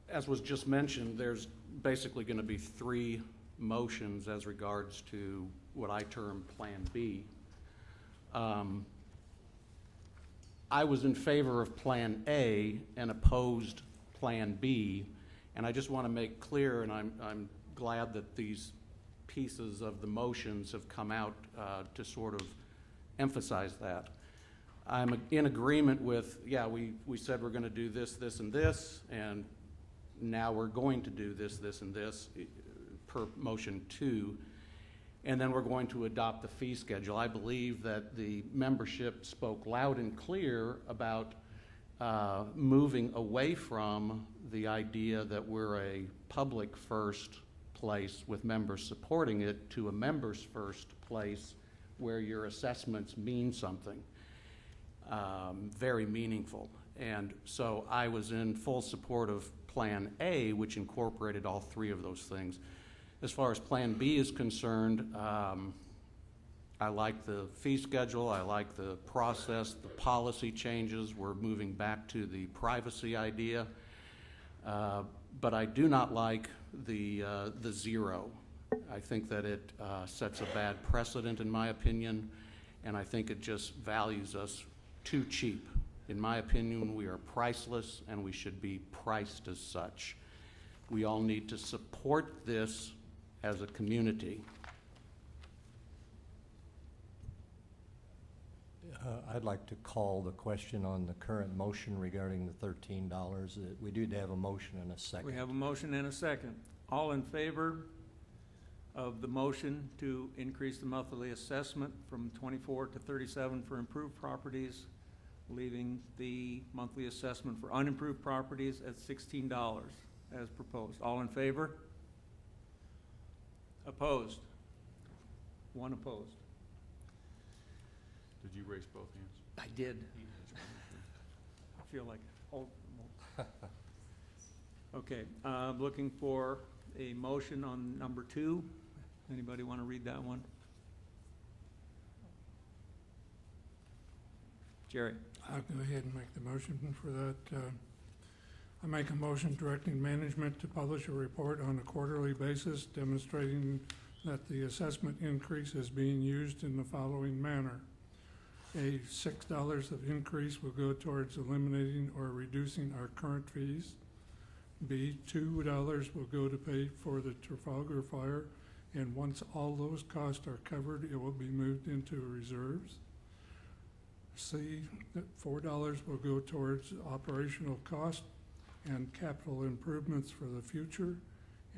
Speaker 5: As was just mentioned, there's basically going to be 3 motions as regards to what I term Plan B. I was in favor of Plan A and opposed Plan B, and I just want to make clear, and I'm glad that these pieces of the motions have come out to sort of emphasize that. I'm in agreement with, yeah, we said we're going to do this, this, and this, and now we're going to do this, this, and this per motion 2. And then we're going to adopt the fee schedule. I believe that the membership spoke loud and clear about moving away from the idea that we're a public first place with members supporting it to a members first place where your assessments mean something very meaningful. And so I was in full support of Plan A, which incorporated all 3 of those things. As far as Plan B is concerned, I like the fee schedule, I like the process, the policy changes. We're moving back to the privacy idea. But I do not like the 0. I think that it sets a bad precedent, in my opinion, and I think it just values us too cheap. In my opinion, we are priceless, and we should be priced as such. We all need to support this as a community.
Speaker 6: I'd like to call the question on the current motion regarding the $13. We do have a motion and a second.
Speaker 2: We have a motion and a second. All in favor of the motion to increase the monthly assessment from 24 to 37 for improved properties, leaving the monthly assessment for unimproved properties at $16 as proposed? All in favor? Opposed? 1 opposed.
Speaker 1: Did you raise both hands?
Speaker 2: I did. I feel like, okay, looking for a motion on number 2. Anybody want to read that one? Jerry.
Speaker 4: I'll go ahead and make the motion for that. I make a motion directing management to publish a report on a quarterly basis demonstrating that the assessment increase is being used in the following manner. A $6 of increase will go towards eliminating or reducing our current fees. B, $2 will go to pay for the Trafalgar fire, and once all those costs are covered, it will be moved into reserves. C, that $4 will go towards operational cost and capital improvements for the future.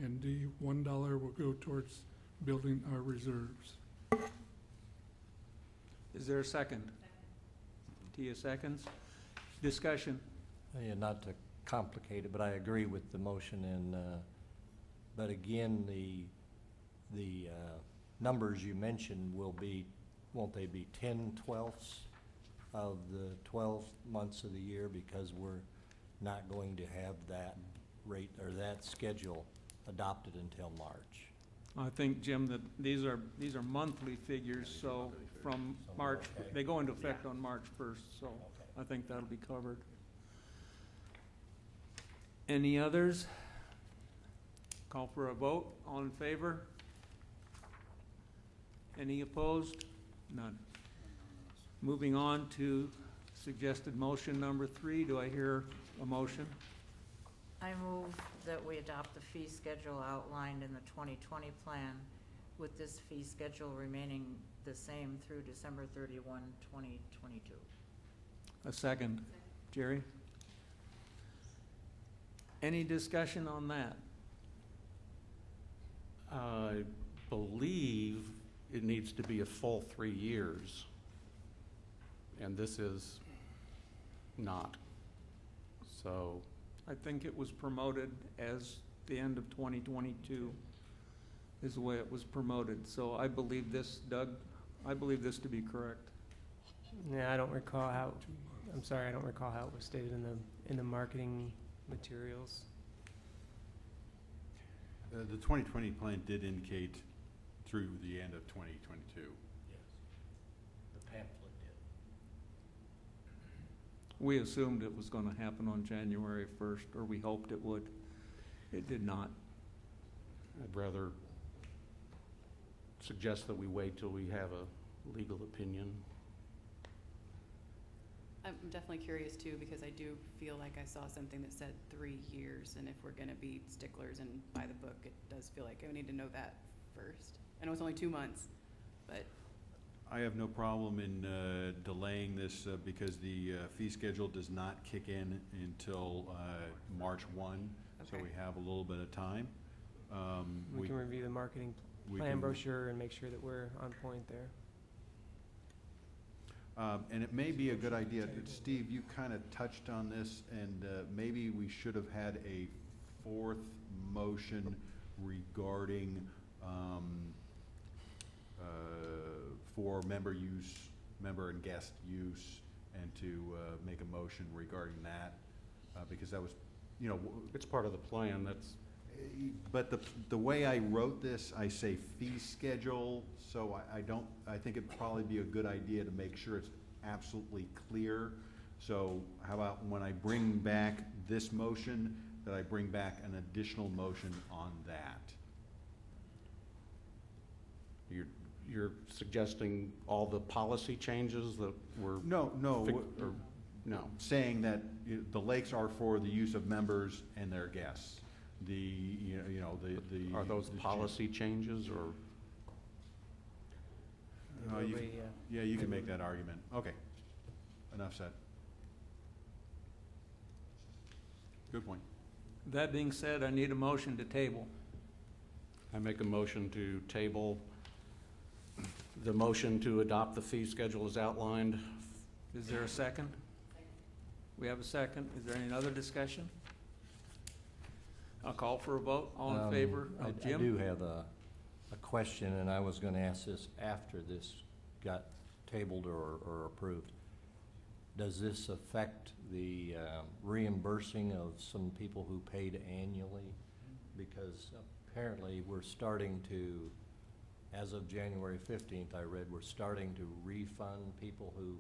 Speaker 4: And D, $1 will go towards building our reserves.
Speaker 2: Is there a second? Tia seconds. Discussion.
Speaker 6: Yeah, not to complicate it, but I agree with the motion. And but again, the numbers you mentioned will be, won't they be 10/12 of the 12 months of the year, because we're not going to have that rate or that schedule adopted until March.
Speaker 2: I think, Jim, that these are monthly figures, so from March, they go into effect on March 1st, so I think that'll be covered. Any others? Call for a vote. All in favor? Any opposed? None. Moving on to suggested motion number 3. Do I hear a motion?
Speaker 13: I move that we adopt the fee schedule outlined in the 2020 plan, with this fee schedule remaining the same through December 31, 2022.
Speaker 2: A second. Jerry? Any discussion on that?
Speaker 5: I believe it needs to be a full 3 years, and this is not. So
Speaker 2: I think it was promoted as the end of 2022 is the way it was promoted. So I believe this, Doug, I believe this to be correct.
Speaker 3: Yeah, I don't recall how, I'm sorry, I don't recall how it was stated in the marketing materials.
Speaker 1: The 2020 plan did indicate through the end of 2022.
Speaker 6: Yes. The pamphlet did.
Speaker 2: We assumed it was going to happen on January 1st, or we hoped it would. It did not.
Speaker 5: I'd rather suggest that we wait till we have a legal opinion.
Speaker 21: I'm definitely curious too, because I do feel like I saw something that said 3 years, and if we're gonna be sticklers and by the book, it does feel like I need to know that first. I know it's only 2 months, but
Speaker 1: I have no problem in delaying this because the fee schedule does not kick in until March 1, so we have a little bit of time.
Speaker 8: We can review the marketing plan brochure and make sure that we're on point there.
Speaker 1: And it may be a good idea, Steve, you kind of touched on this, and maybe we should have had a fourth motion regarding for member and guest use, and to make a motion regarding that, because that was, you know,
Speaker 5: it's part of the plan. That's.
Speaker 1: But the way I wrote this, I say fee schedule, so I think it'd probably be a good idea to make sure it's absolutely clear. So how about when I bring back this motion, that I bring back an additional motion on that?
Speaker 5: You're suggesting all the policy changes that were
Speaker 1: No, saying that the lakes are for the use of members and their guests.
Speaker 5: Are those policy changes, or?
Speaker 1: Yeah, you can make that argument. Okay, enough said. Good point.
Speaker 2: That being said, I need a motion to table.
Speaker 5: I make a motion to table the motion to adopt the fee schedule as outlined.
Speaker 2: Is there a second? We have a second. Is there any other discussion? I'll call for a vote. All in favor? Jim?
Speaker 6: I do have a question, and I was going to ask this after this got tabled or approved. Does this affect the reimbursing of some people who paid annually? Because apparently we're starting to, as of January 15th, I read, we're starting to refund people who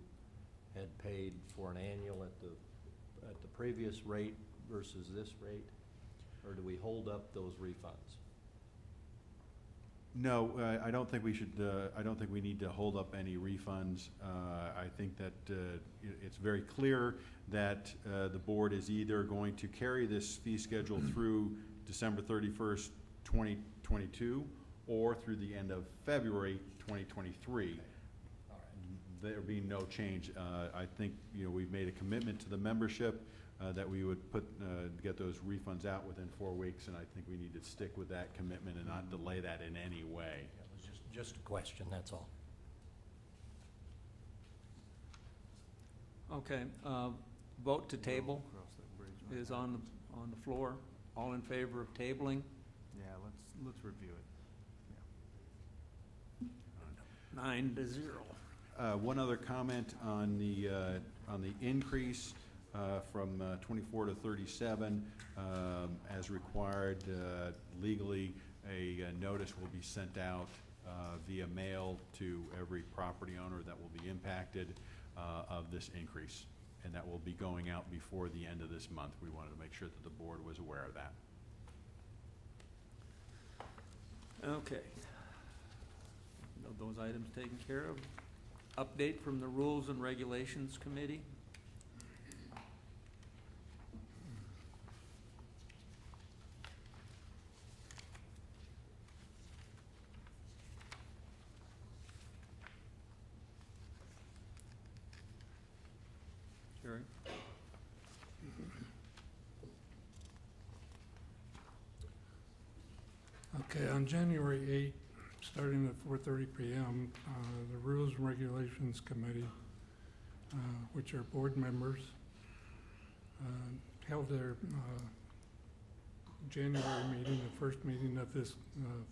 Speaker 6: had paid for an annual at the previous rate versus this rate. Or do we hold up those refunds?
Speaker 1: No, I don't think we should. I don't think we need to hold up any refunds. I think that it's very clear that the board is either going to carry this fee schedule through December 31st, 2022, or through the end of February 2023. Okay. All right. There being no change. I think we've made a commitment to the membership. That we would get those refunds out within 4 weeks, and I think we need to stick with that commitment and not delay that in any way.
Speaker 6: It was just a question, that's all.
Speaker 2: Okay, vote to table is on the floor. All in favor of tabling?
Speaker 20: Yeah, let's review it.
Speaker 2: Yeah. 9-0.
Speaker 1: One other comment on the increase. From 24 to 37, as required legally, a notice will be sent out via mail to every property owner that will be impacted of this increase, and that will be going out before the end of this month. We wanted to make sure that the board was aware of that.
Speaker 2: Okay. Those items taken care of. Update from the Rules and Regulations Committee.
Speaker 4: Okay, on January 8th, starting at 4:30 p.m., the Rules and Regulations Committee, which are board members, held their January meeting, the first meeting of this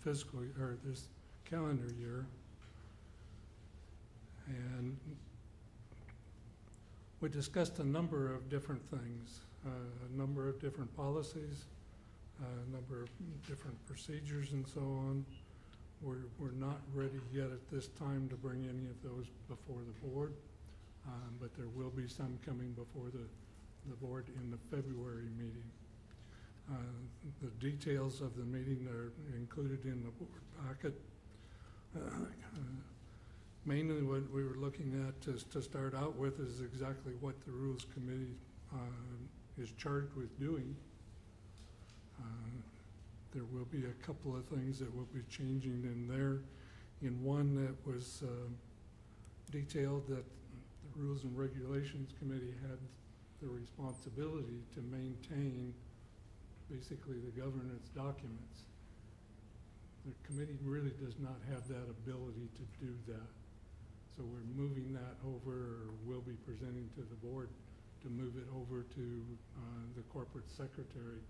Speaker 4: this calendar year, and we discussed a number of different things, a number of different policies, a number of different procedures and so on. We're not ready yet at this time to bring any of those before the board, but there will be some coming before the board in the February meeting. The details of the meeting are included in the board packet. Mainly what we were looking at to start out with is exactly what the Rules Committee is charged with doing. There will be a couple of things that will be changing in there. In one that was detailed that the Rules and Regulations Committee had the responsibility to maintain basically the governance documents. The committee really does not have that ability to do that. So we're moving that over, or will be presenting to the board to move it over to the corporate secretary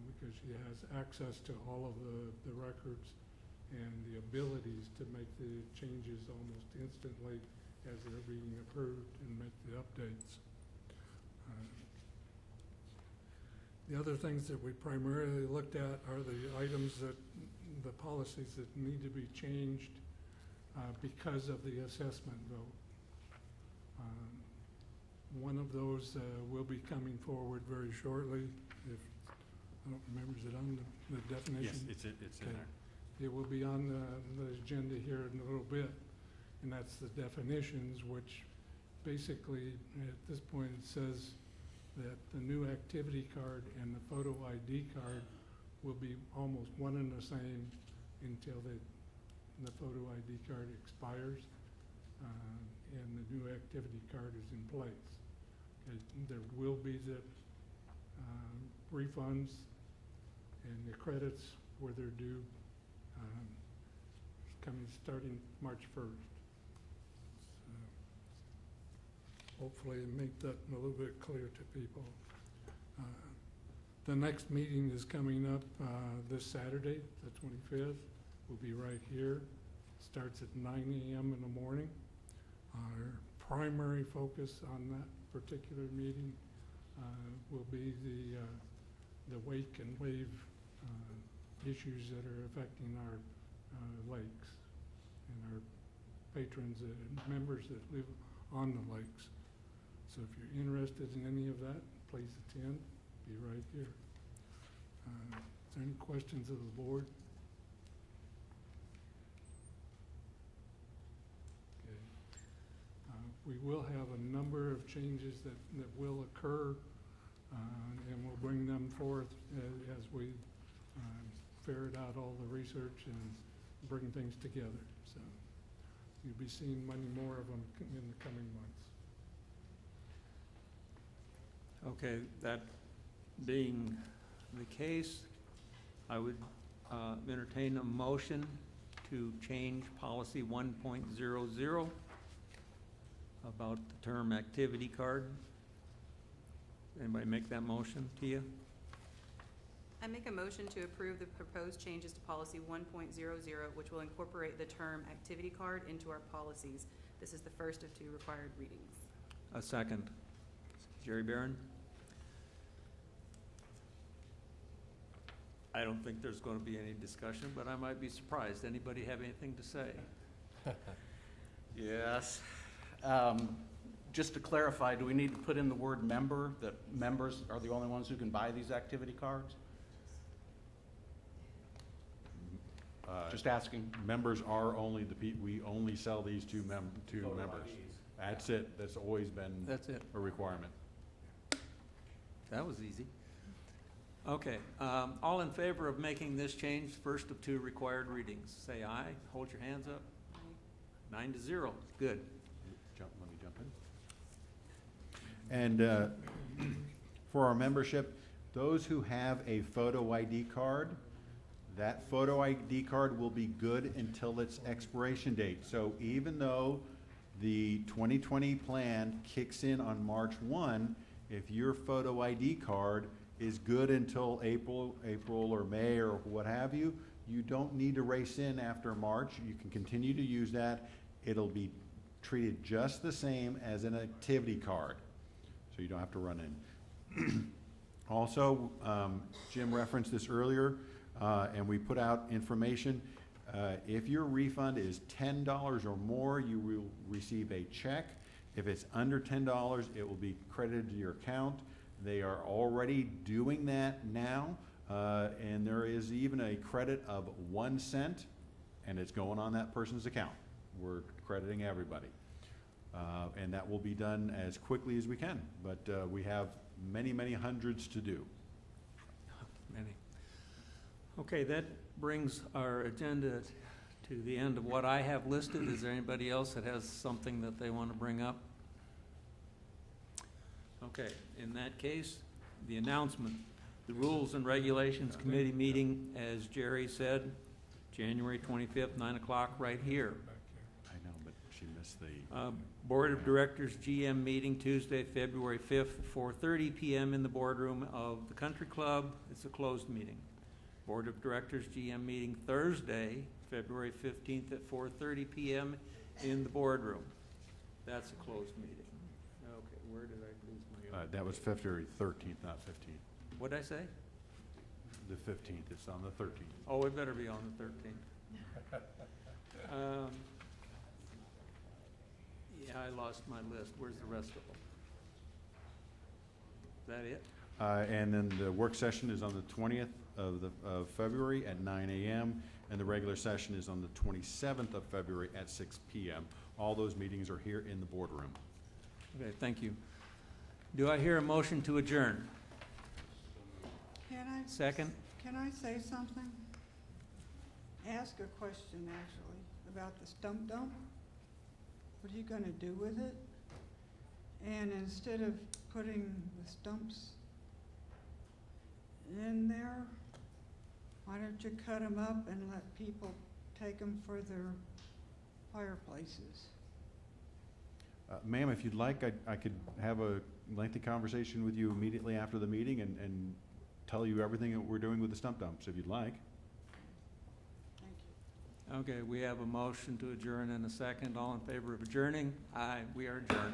Speaker 4: because she has access to all of the records and the abilities to make the changes almost instantly as they're being approved and make the updates. The other things that we primarily looked at are the items that, the policies that need to be changed because of the assessment vote. One of those will be coming forward very shortly. If I don't remember, is it on the definition?
Speaker 1: Yes, it's in there.
Speaker 4: It will be on the agenda here in a little bit, and that's the definitions, which basically at this point it says that the new activity card and the photo ID card will be almost one and the same until the photo ID card expires and the new activity card is in place. There will be the refunds and the credits where they're due starting March 1st. Hopefully make that a little bit clear to people. The next meeting is coming up this Saturday, the 25th. We'll be right here. Starts at 9 a.m. in the morning. Our primary focus on that particular meeting will be the wake and wave issues that are affecting our lakes and our patrons and members that live on the lakes. So if you're interested in any of that, please attend. Be right here. Is there any questions of the board? Okay. We will have a number of changes that will occur, and we'll bring them forth as we ferret out all the research and bring things together. So you'll be seeing many more of them in the coming months.
Speaker 2: Okay, that being the case, I would entertain a motion to change policy 1.00 about the term activity card. Anybody make that motion, Tia?
Speaker 21: I make a motion to approve the proposed changes to policy 1.00, which will incorporate the term activity card into our policies. This is the first of 2 required readings.
Speaker 2: A second. Jerry Barron? I don't think there's going to be any discussion, but I might be surprised. Anybody have anything to say?
Speaker 5: Yes. Just to clarify, do we need to put in the word member, that members are the only ones who can buy these activity cards? Just asking.
Speaker 1: Members are only the people, we only sell these to members. That's it. That's always been a requirement.
Speaker 2: That was easy. Okay, all in favor of making this change, first of 2 required readings, say aye. Hold your hands up. 9-0. Good.
Speaker 1: Let me jump in. And for our membership, those who have a photo ID card, that photo ID card will be good until its expiration date. So even though the 2020 plan kicks in on March 1, if your photo ID card is good until April or May or what have you, you don't need to race in after March. You can continue to use that. It'll be treated just the same as an activity card, so you don't have to run in. Also, Jim referenced this earlier, and we put out information. If your refund is $10 or more, you will receive a check. If it's under $10, it will be credited to your account. They are already doing that now, and there is even a credit of 1 cent and it's going on that person's account. We're crediting everybody. And that will be done as quickly as we can, but we have many, many hundreds to do.
Speaker 2: Many. Okay, that brings our agenda to the end of what I have listed. Is there anybody else that has something that they want to bring up? Okay, in that case, the announcement. The Rules and Regulations Committee meeting, as Jerry said, January 25th, 9 o'clock, right here.
Speaker 1: I know, but she missed the...
Speaker 2: Board of Directors GM meeting Tuesday, February 5th, 4:30 p.m. in the boardroom of the Country Club. It's a closed meeting. Board of Directors GM meeting Thursday, February 15th at 4:30 p.m. in the boardroom. That's a closed meeting. Okay, where did I lose my...
Speaker 1: that was February 13th, not 15th.
Speaker 2: What did I say?
Speaker 1: The 15th, it's on the 13th.
Speaker 2: Oh, it better be on the 13th. Yeah, I lost my list. Where's the rest of them? Is that it?
Speaker 1: And then the work session is on the 20th of February at 9 a.m. and the regular session is on the 27th of February at 6 p.m. All those meetings are here in the boardroom.
Speaker 2: Okay, thank you. Do I hear a motion to adjourn? Second?
Speaker 14: Can I say something? Ask a question, actually, about the stump dump. What are you going to do with it? And instead of putting the stumps in there, why don't you cut them up and let people take them for their fireplaces?
Speaker 1: Ma'am, if you'd like, I could have a lengthy conversation with you immediately after the meeting and tell you everything that we're doing with the stump dumps, if you'd like.
Speaker 14: Thank you.
Speaker 2: Okay, we have a motion to adjourn in a second. All in favor of adjourning? Aye, we are adjourned.